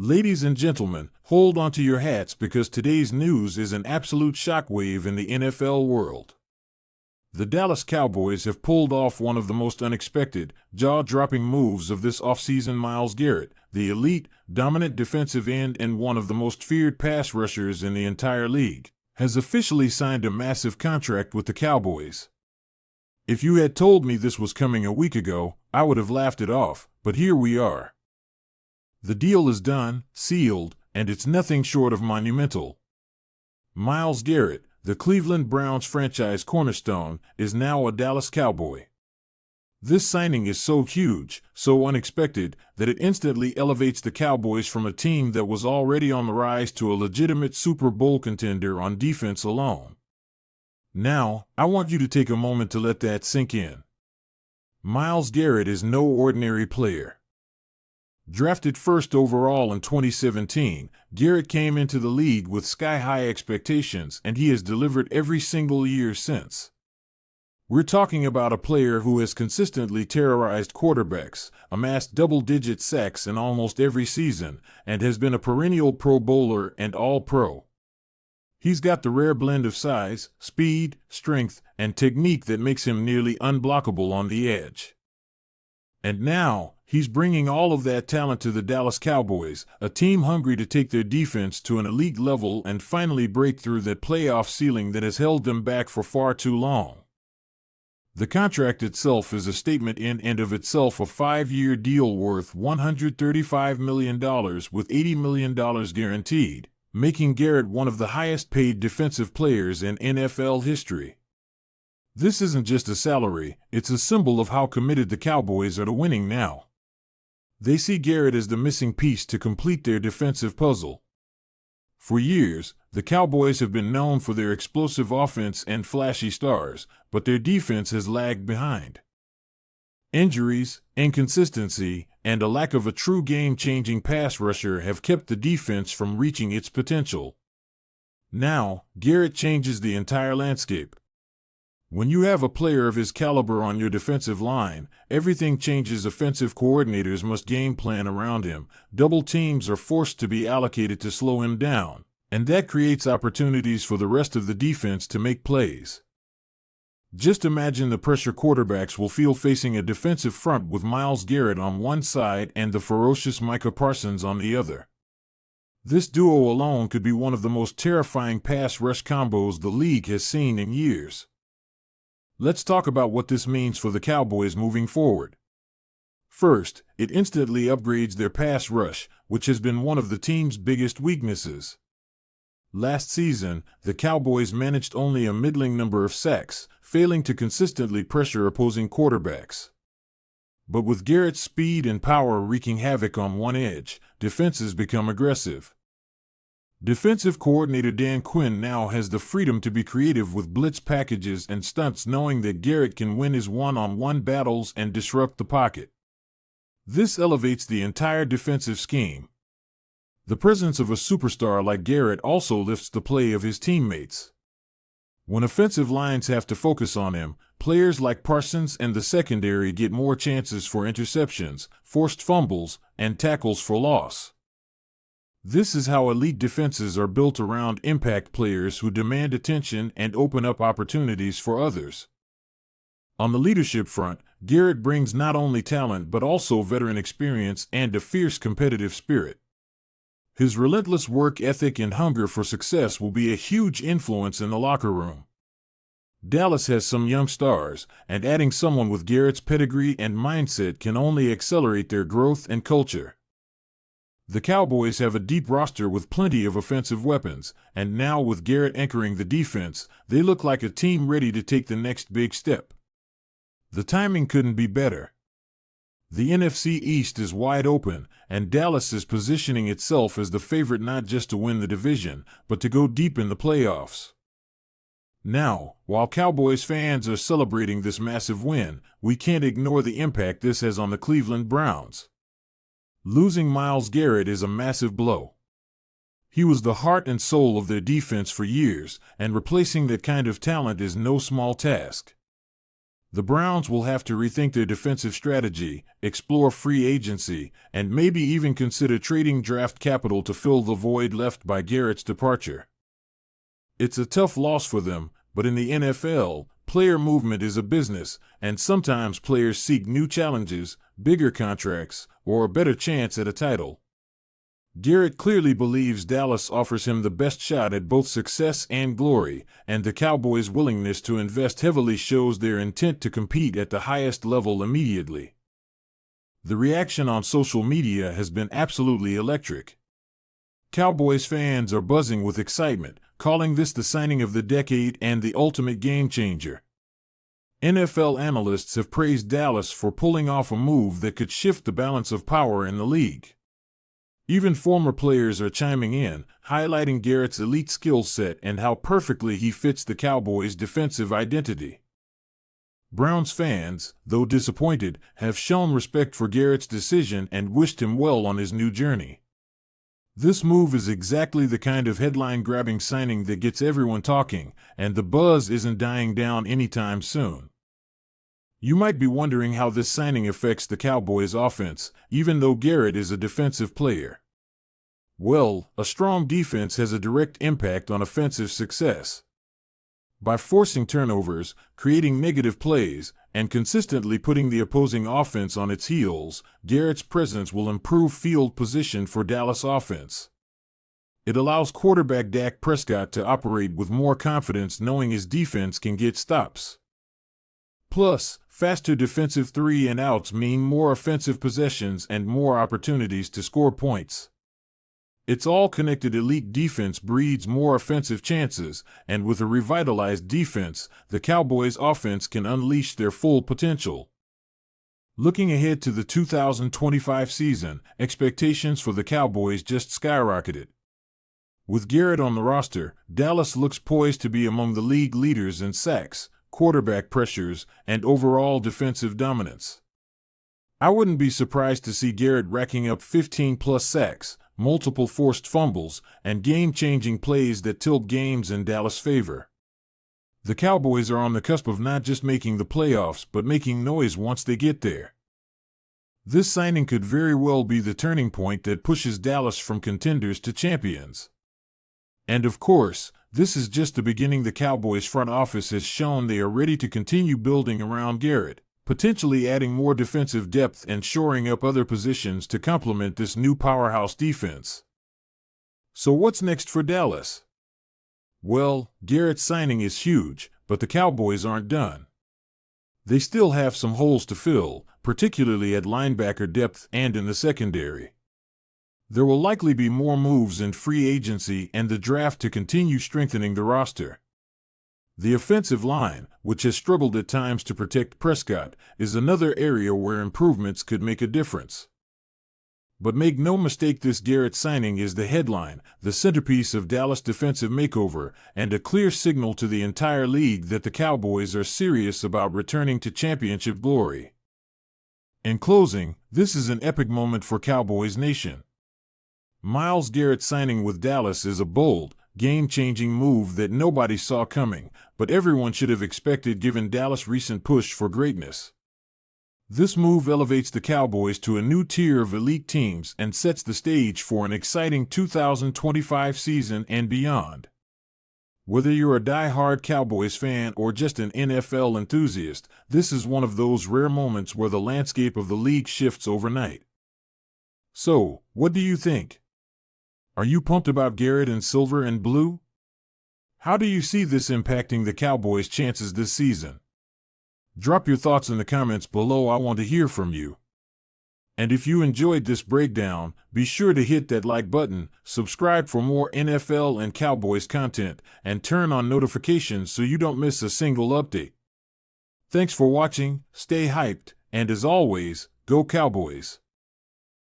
Ladies and gentlemen, hold onto your hats because today's news is an absolute shockwave in the NFL world. The Dallas Cowboys have pulled off one of the most unexpected, jaw-dropping moves of this offseason. Myles Garrett, the elite, dominant defensive end and one of the most feared pass rushers in the entire league, has officially signed a massive contract with the Cowboys. If you had told me this was coming a week ago, I would have laughed it off, but here we are. The deal is done, sealed, and it's nothing short of monumental. Myles Garrett, the Cleveland Browns franchise cornerstone, is now a Dallas Cowboy. This signing is so huge, so unexpected, that it instantly elevates the Cowboys from a team that was already on the rise to a legitimate Super Bowl contender on defense alone. Now, I want you to take a moment to let that sink in. Myles Garrett is no ordinary player. Drafted first overall in 2017, Garrett came into the league with sky-high expectations, and he has delivered every single year since. We're talking about a player who has consistently terrorized quarterbacks, amassed double-digit sacks in almost every season, and has been a perennial Pro Bowler and All-Pro. He's got the rare blend of size, speed, strength, and technique that makes him nearly unblockable on the edge. And now, he's bringing all of that talent to the Dallas Cowboys, a team hungry to take their defense to an elite level and finally break through that playoff ceiling that has held them back for far too long. The contract itself is a statement in and of itself, a 5-year deal worth $135 million with $80 million guaranteed, making Garrett one of the highest-paid defensive players in NFL history. This isn't just a salary, it's a symbol of how committed the Cowboys are to winning now. They see Garrett as the missing piece to complete their defensive puzzle. For years, the Cowboys have been known for their explosive offense and flashy stars, but their defense has lagged behind. Injuries, inconsistency, and a lack of a true game-changing pass rusher have kept the defense from reaching its potential. Now, Garrett changes the entire landscape. When you have a player of his caliber on your defensive line, everything changes. Offensive coordinators must game plan around him, double teams are forced to be allocated to slow him down, and that creates opportunities for the rest of the defense to make plays. Just imagine the pressure quarterbacks will feel facing a defensive front with Myles Garrett on one side and the ferocious Micah Parsons on the other. This duo alone could be one of the most terrifying pass rush combos the league has seen in years. Let's talk about what this means for the Cowboys moving forward. First, it instantly upgrades their pass rush, which has been one of the team's biggest weaknesses. Last season, the Cowboys managed only a middling number of sacks, failing to consistently pressure opposing quarterbacks. But with Garrett's speed and power wreaking havoc on one edge, defenses become aggressive. Defensive coordinator Dan Quinn now has the freedom to be creative with blitz packages and stunts, knowing that Garrett can win his one-on-one battles and disrupt the pocket. This elevates the entire defensive scheme. The presence of a superstar like Garrett also lifts the play of his teammates. When offensive lines have to focus on him, players like Parsons and the secondary get more chances for interceptions, forced fumbles, and tackles for loss. This is how elite defenses are built, around impact players who demand attention and open up opportunities for others. On the leadership front, Garrett brings not only talent but also veteran experience and a fierce competitive spirit. His relentless work ethic and hunger for success will be a huge influence in the locker room. Dallas has some young stars, and adding someone with Garrett's pedigree and mindset can only accelerate their growth and culture. The Cowboys have a deep roster with plenty of offensive weapons, and now with Garrett anchoring the defense, they look like a team ready to take the next big step. The timing couldn't be better. The NFC East is wide open, and Dallas is positioning itself as the favorite not just to win the division, but to go deep in the playoffs. Now, while Cowboys fans are celebrating this massive win, we can't ignore the impact this has on the Cleveland Browns. Losing Myles Garrett is a massive blow. He was the heart and soul of their defense for years, and replacing that kind of talent is no small task. The Browns will have to rethink their defensive strategy, explore free agency, and maybe even consider trading draft capital to fill the void left by Garrett's departure. It's a tough loss for them, but in the NFL, player movement is a business, and sometimes players seek new challenges, bigger contracts, or a better chance at a title. Garrett clearly believes Dallas offers him the best shot at both success and glory, and the Cowboys' willingness to invest heavily shows their intent to compete at the highest level immediately. The reaction on social media has been absolutely electric. Cowboys fans are buzzing with excitement, calling this the signing of the decade and the ultimate game-changer. NFL analysts have praised Dallas for pulling off a move that could shift the balance of power in the league. Even former players are chiming in, highlighting Garrett's elite skill set and how perfectly he fits the Cowboys' defensive identity. Browns fans, though disappointed, have shown respect for Garrett's decision and wished him well on his new journey. This move is exactly the kind of headline-grabbing signing that gets everyone talking, and the buzz isn't dying down anytime soon. You might be wondering how this signing affects the Cowboys' offense, even though Garrett is a defensive player. Well, a strong defense has a direct impact on offensive success. By forcing turnovers, creating negative plays, and consistently putting the opposing offense on its heels, Garrett's presence will improve field position for Dallas offense. It allows quarterback Dak Prescott to operate with more confidence knowing his defense can get stops. Plus, faster defensive 3-and-outs mean more offensive possessions and more opportunities to score points. It's all connected. Elite defense breeds more offensive chances, and with a revitalized defense, the Cowboys' offense can unleash their full potential. Looking ahead to the 2025 season, expectations for the Cowboys just skyrocketed. With Garrett on the roster, Dallas looks poised to be among the league leaders in sacks, quarterback pressures, and overall defensive dominance. I wouldn't be surprised to see Garrett racking up 15-plus sacks, multiple forced fumbles, and game-changing plays that tilt games in Dallas' favor. The Cowboys are on the cusp of not just making the playoffs but making noise once they get there. This signing could very well be the turning point that pushes Dallas from contenders to champions. And of course, this is just the beginning. The Cowboys front office has shown they are ready to continue building around Garrett, potentially adding more defensive depth and shoring up other positions to complement this new powerhouse defense. So what's next for Dallas? Well, Garrett's signing is huge, but the Cowboys aren't done. They still have some holes to fill, particularly at linebacker depth and in the secondary. There will likely be more moves in free agency and the draft to continue strengthening the roster. The offensive line, which has struggled at times to protect Prescott, is another area where improvements could make a difference. But make no mistake, this Garrett signing is the headline, the centerpiece of Dallas' defensive makeover, and a clear signal to the entire league that the Cowboys are serious about returning to championship glory. In closing, this is an epic moment for Cowboys Nation. Myles Garrett signing with Dallas is a bold, game-changing move that nobody saw coming, but everyone should have expected given Dallas' recent push for greatness. This move elevates the Cowboys to a new tier of elite teams and sets the stage for an exciting 2025 season and beyond. Whether you're a die-hard Cowboys fan or just an NFL enthusiast, this is one of those rare moments where the landscape of the league shifts overnight. So, what do you think? Are you pumped about Garrett in silver and blue? How do you see this impacting the Cowboys' chances this season? Drop your thoughts in the comments below. I want to hear from you. And if you enjoyed this breakdown, be sure to hit that like button, subscribe for more NFL and Cowboys content, and turn on notifications so you don't miss a single update. Thanks for watching, stay hyped, and as always, go Cowboys!